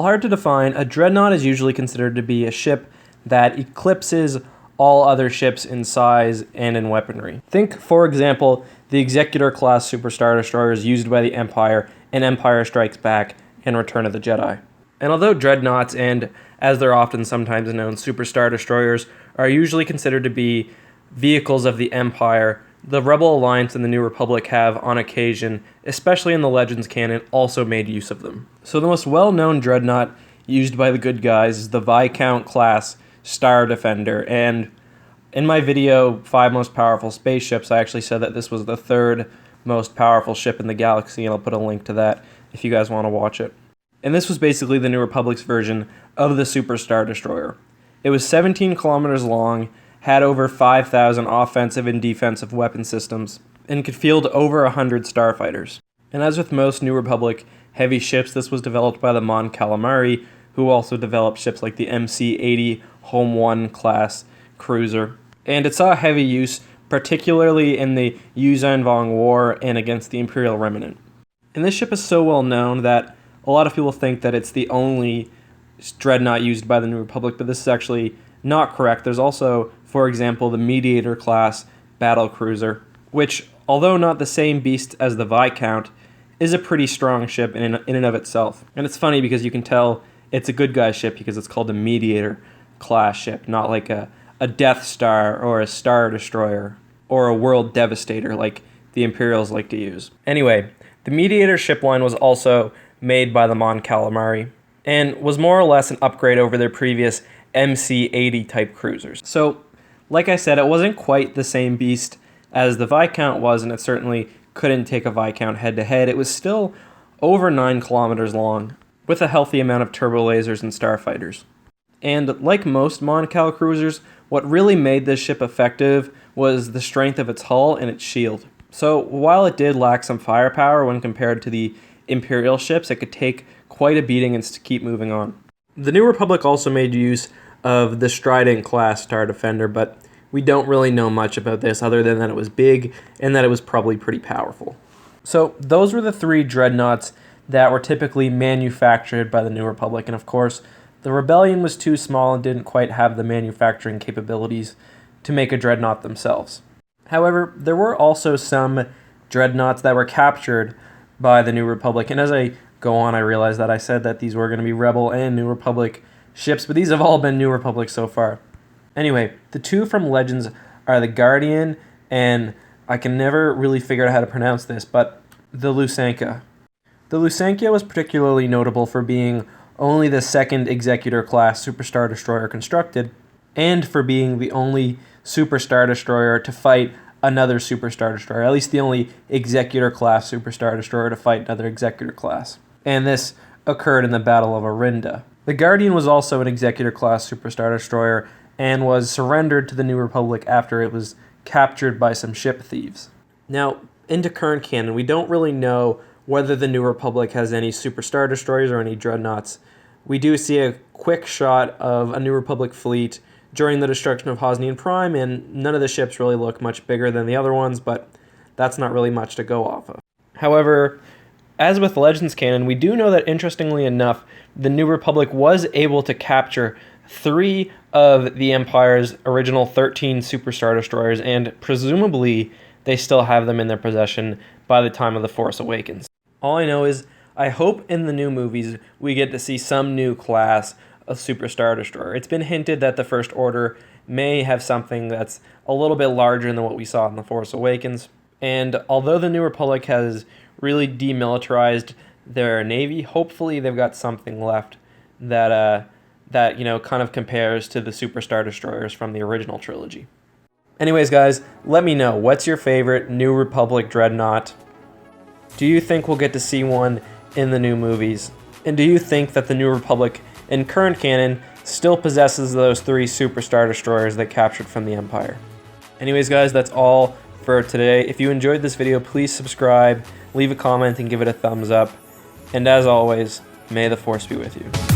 hard to define, a Dreadnought is usually considered to be a ship that eclipses all other ships in size and in weaponry. Think, for example, the Executor Class Super Star Destroyers used by the Empire in Empire Strikes Back and Return of the Jedi. And although Dreadnoughts, and as they're often sometimes known, Super Star Destroyers, are usually considered to be vehicles of the Empire, the Rebel Alliance and the New Republic have, on occasion, especially in the Legends canon, also made use of them. So the most well-known Dreadnought used by the good guys is the Viscount Class Star Defender, and in my video, 5 Most Powerful Spaceships, I actually said that this was the 3rd most powerful ship in the galaxy, and I'll put a link to that if you guys want to watch it. And this was basically the New Republic's version of the Super Star Destroyer. It was 17 kilometers long, had over 5,000 offensive and defensive weapon systems, and could field over 100 starfighters. And as with most New Republic heavy ships, this was developed by the Mon Calamari, who also developed ships like the MC-80 Home 1 class cruiser. And it saw heavy use, particularly in the Yuzhan Vong War and against the Imperial Remnant. And this ship is so well known that a lot of people think that it's the only Dreadnought used by the New Republic, but this is actually not correct. There's also, for example, the Mediator class battle cruiser, which, although not the same beast as the Viscount, is a pretty strong ship in and of itself. And it's funny because you can tell it's a good guy ship because it's called a Mediator class ship, not like a Death Star or a Star Destroyer or a World Devastator like the Imperials like to use. Anyway, the Mediator ship line was also made by the Mon Calamari and was more or less an upgrade over their previous MC-80 type cruisers. So, like I said, it wasn't quite the same beast as the Viscount was, and it certainly couldn't take a Viscount head-to-head. It was still over 9 kilometers long, with a healthy amount of turbo lasers and starfighters. And like most Mon Cal cruisers, what really made this ship effective was the strength of its hull and its shield. So while it did lack some firepower when compared to the Imperial ships, it could take quite a beating and keep moving on. The New Republic also made use of the Strident Class Star Defender, but we don't really know much about this other than that it was big and that it was probably pretty powerful. So those were the 3 Dreadnoughts that were typically manufactured by the New Republic, and of course, the Rebellion was too small and didn't quite have the manufacturing capabilities to make a Dreadnought themselves. However, there were also some Dreadnoughts that were captured by the New Republic, and as I go on, I realize that I said that these were going to be Rebel and New Republic ships, but these have all been New Republic so far. Anyway, the 2 from Legends are the Guardian, and I can never really figure out how to pronounce this, but the Lusanka. The Lusanka was particularly notable for being only the 2nd Executor Class Super Star Destroyer constructed, and for being the only Super Star Destroyer to fight another Super Star Destroyer, at least the only Executor Class Super Star Destroyer to fight another Executor Class. And this occurred in the Battle of Orinda. The Guardian was also an Executor Class Super Star Destroyer and was surrendered to the New Republic after it was captured by some ship thieves. Now, into current canon, we don't really know whether the New Republic has any Super Star Destroyers or any Dreadnoughts. We do see a quick shot of a New Republic fleet during the destruction of Hosnian Prime, and none of the ships really look much bigger than the other ones, but that's not really much to go off of. However, as with Legends canon, we do know that, interestingly enough, the New Republic was able to capture 3 of the Empire's original 13 Super Star Destroyers, and presumably they still have them in their possession by the time of The Force Awakens. All I know is I hope in the new movies we get to see some new class of Super Star Destroyer. It's been hinted that the First Order may have something that's a little bit larger than what we saw in The Force Awakens. And although the New Republic has really demilitarized their navy, hopefully they've got something left that kind of compares to the Super Star Destroyers from the original trilogy. Anyways, guys, let me know, what's your favorite New Republic Dreadnought? Do you think we'll get to see one in the new movies? And do you think that the New Republic in current canon still possesses those 3 Super Star Destroyers they captured from the Empire? Anyways, guys, that's all for today. If you enjoyed this video, please subscribe, leave a comment, and give it a thumbs up. And as always, may the Force be with you.